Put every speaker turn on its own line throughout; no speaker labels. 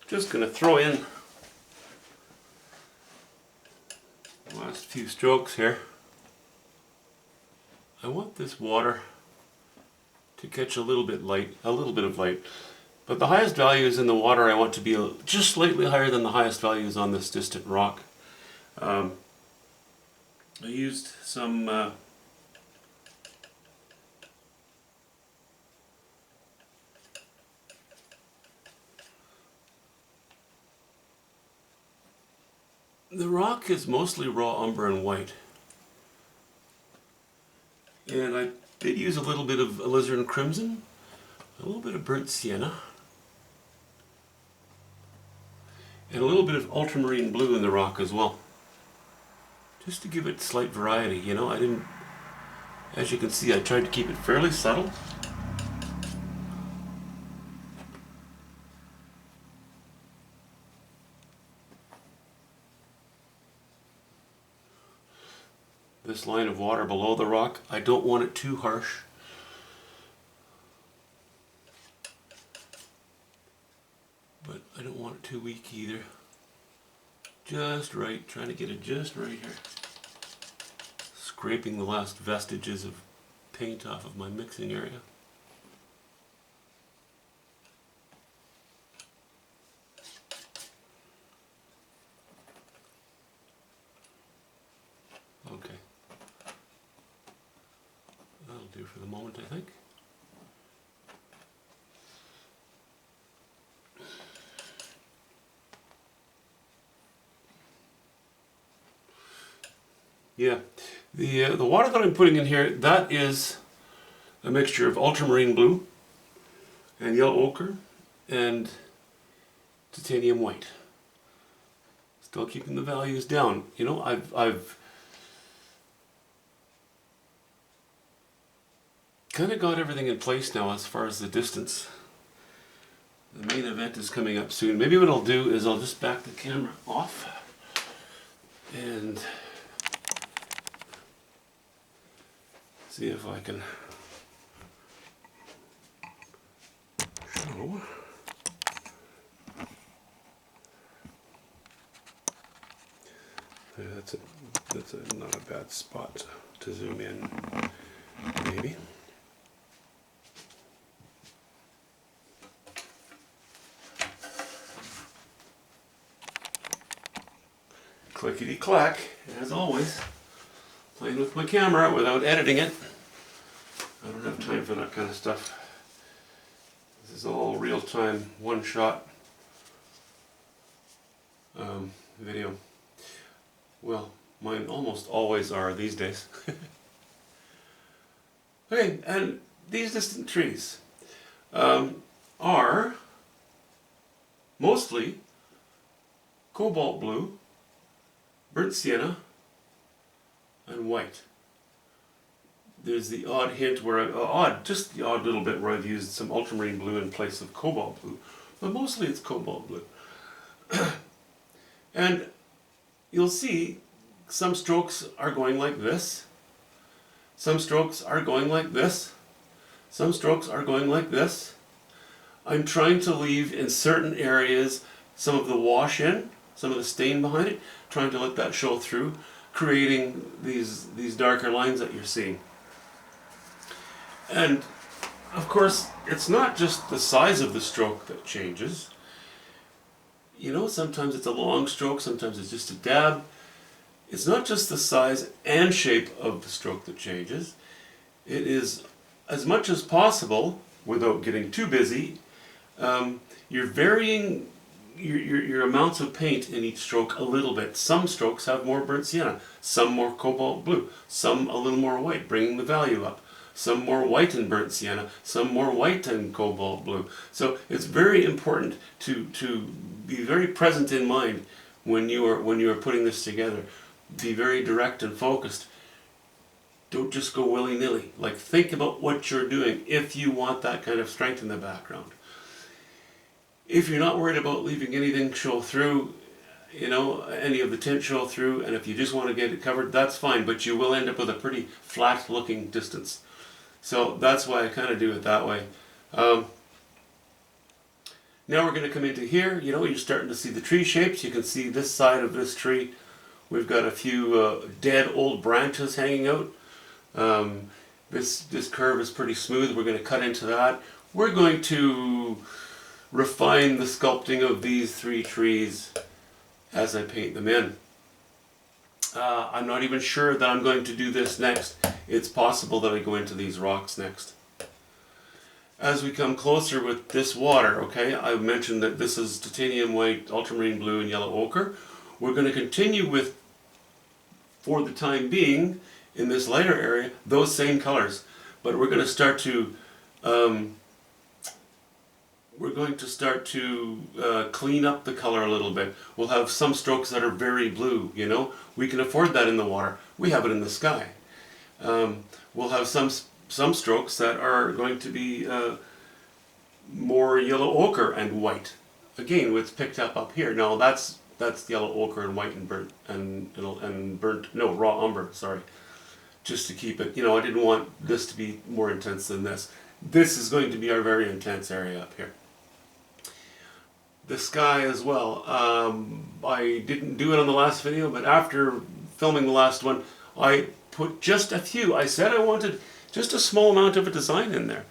just going to throw in the last few strokes here. I want this water to catch a little bit of light. But the highest values in the water I want to be just slightly higher than the highest values on this distant rock. I used some the rock is mostly raw umber and white. And I did use a little bit of alizarin crimson, a little bit of burnt sienna, and a little bit of ultramarine blue in the rock as well. Just to give it slight variety, you know. As you can see, I tried to keep it fairly subtle. This line of water below the rock, I don't want it too harsh. But I don't want it too weak either. Just right, trying to get it just right here. Scraping the last vestiges of paint off of my mixing area. Okay. That'll do for the moment, I think. Yeah, the water that I'm putting in here, that is a mixture of ultramarine blue and yellow ochre and titanium white. Still keeping the values down. You know, I've kind of got everything in place now as far as the distance. The main event is coming up soon. Maybe what I'll do is I'll just back the camera off and see if I can show. That's not a bad spot to zoom in, maybe. Clickety clack, as always. Playing with my camera without editing it. I don't have time for that kind of stuff. This is all real-time, one-shot video. Well, mine almost always are these days. Okay, and these distant trees are mostly cobalt blue, burnt sienna, and white. There's the odd hint where just the odd little bit where I've used some ultramarine blue in place of cobalt blue, but mostly it's cobalt blue. And you'll see some strokes are going like this, some strokes are going like this, some strokes are going like this. I'm trying to leave in certain areas some of the wash in, some of the stain behind it, trying to let that show through, creating these darker lines that you're seeing. And of course, it's not just the size of the stroke that changes. You know, sometimes it's a long stroke, sometimes it's just a dab. It's not just the size and shape of the stroke that changes. It is, as much as possible, without getting too busy, you're varying your amounts of paint in each stroke a little bit. Some strokes have more burnt sienna, some more cobalt blue, some a little more white, bringing the value up. Some more white and burnt sienna, some more white and cobalt blue. So it's very important to be very present in mind when you are putting this together. Be very direct and focused. Don't just go willy-nilly. Like, think about what you're doing if you want that kind of strength in the background. If you're not worried about leaving anything show through, you know, any of the tint show through, and if you just want to get it covered, that's fine, but you will end up with a pretty flat looking distance. So that's why I kind of do it that way. Now we're going to come into here. You know, you're starting to see the tree shapes. You can see this side of this tree. We've got a few dead old branches hanging out. This curve is pretty smooth. We're going to cut into that. We're going to refine the sculpting of these three trees as I paint them in. I'm not even sure that I'm going to do this next. It's possible that I go into these rocks next. As we come closer with this water, okay, I mentioned that this is titanium white, ultramarine blue, and yellow ochre. We're going to continue with, for the time being, in this lighter area, those same colors. But we're going to start to clean up the color a little bit. We'll have some strokes that are very blue, you know. We can afford that in the water. We have it in the sky. We'll have some strokes that are going to be more yellow ochre and white. Again, it's picked up here. Now that's yellow ochre and white and burnt and burnt, no, raw umber, sorry. Just to keep it, you know, I didn't want this to be more intense than this. This is going to be our very intense area up here. The sky as well. I didn't do it on the last video, but after filming the last one, I put just a few. I said I wanted just a small amount of a design in there.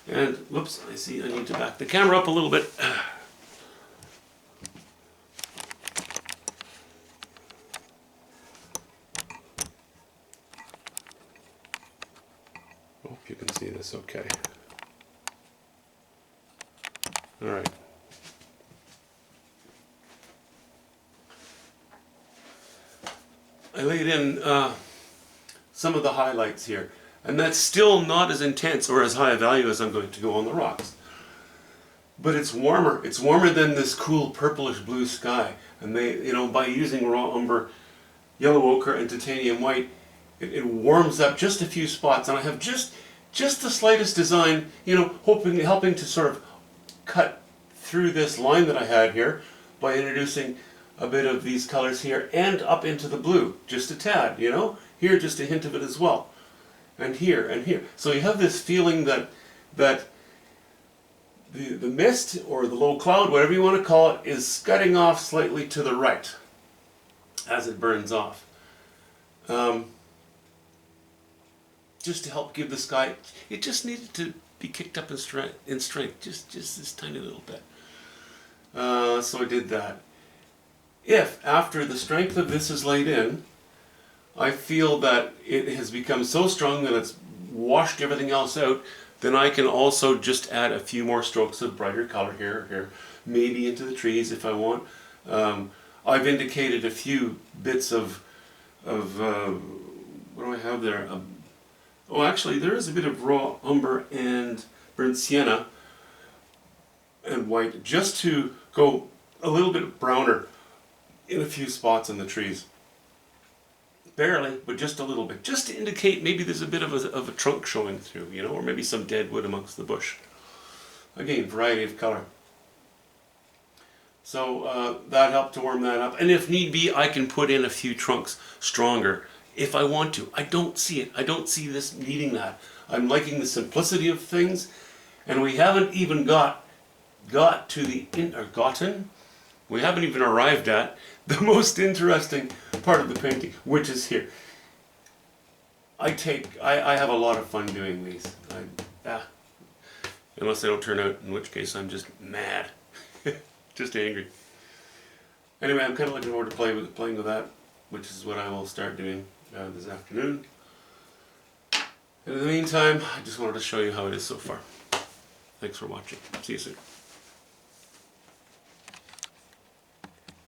And, whoops, I see I need to back the camera up a little bit. Hope you can see this okay. All right. I laid in some of the highlights here, and that's still not as intense or as high a value as I'm going to go on the rocks. But it's warmer. It's warmer than this cool purplish blue sky. And they, you know, by using raw umber, yellow ochre, and titanium white, it warms up just a few spots. And I have just the slightest design, you know, helping to sort of cut through this line that I had here by introducing a bit of these colors here and up into the blue, just a tad, you know? Here, just a hint of it as well. And here, and here. So you have this feeling that the mist, or the low cloud, whatever you want to call it, is scudding off slightly to the right as it burns off. Just to help give the sky, it just needed to be kicked up in strength, just this tiny little bit. So I did that. If, after the strength of this is laid in, I feel that it has become so strong that it's washed everything else out, then I can also just add a few more strokes of brighter color here, maybe into the trees if I want. I've indicated a few bits of what do I have there? Oh, actually, there is a bit of raw umber and burnt sienna and white, just to go a little bit browner in a few spots in the trees. Barely, but just a little bit. Just to indicate maybe there's a bit of a trunk showing through, you know, or maybe some dead wood amongst the bush. Again, variety of color. So that helped to warm that up. And if need be, I can put in a few trunks stronger if I want to. I don't see it. I don't see this needing that. I'm liking the simplicity of things. And we haven't even got to the, we haven't even arrived at the most interesting part of the painting, which is here. I have a lot of fun doing these. Unless they don't turn out, in which case I'm just mad. Just angry. Anyway, I'm kind of looking forward to playing with that, which is what I will start doing this afternoon. And in the meantime, I just wanted to show you how it is so far. Thanks for watching. See you soon.